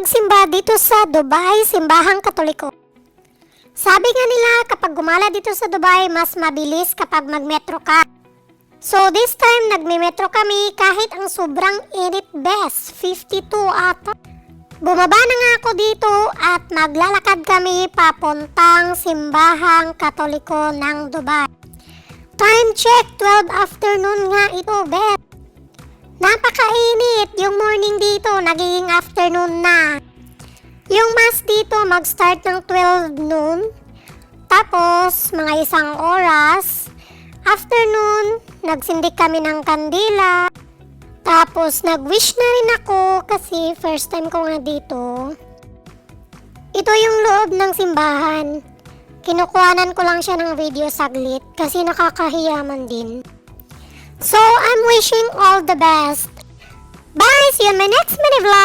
magsimba dito sa Dubai, simbahang Katoliko. Sabi nga nila kapag gumala dito sa Dubai, mas mabilis kapag magmetro ka. So this time nagme-metro kami kahit ang sobrang init best, 52 ata. Bumaba na nga ako dito at maglalakad kami papuntang simbahang Katoliko ng Dubai. Time check, 12 afternoon nga ito, bet. Napakainit, yung morning dito nagiging afternoon na. Yung mass dito mag-start ng 12 noon, tapos mga 1 oras. Afternoon, nagsindik kami ng kandila. Tapos nag-wish na rin ako kasi first time ko nga dito. Ito yung loob ng simbahan. Kinukuhanan ko lang siya ng video saglit kasi nakakahiyaman din. So, I'm wishing all the best. Bye! See you in my next mini vlog!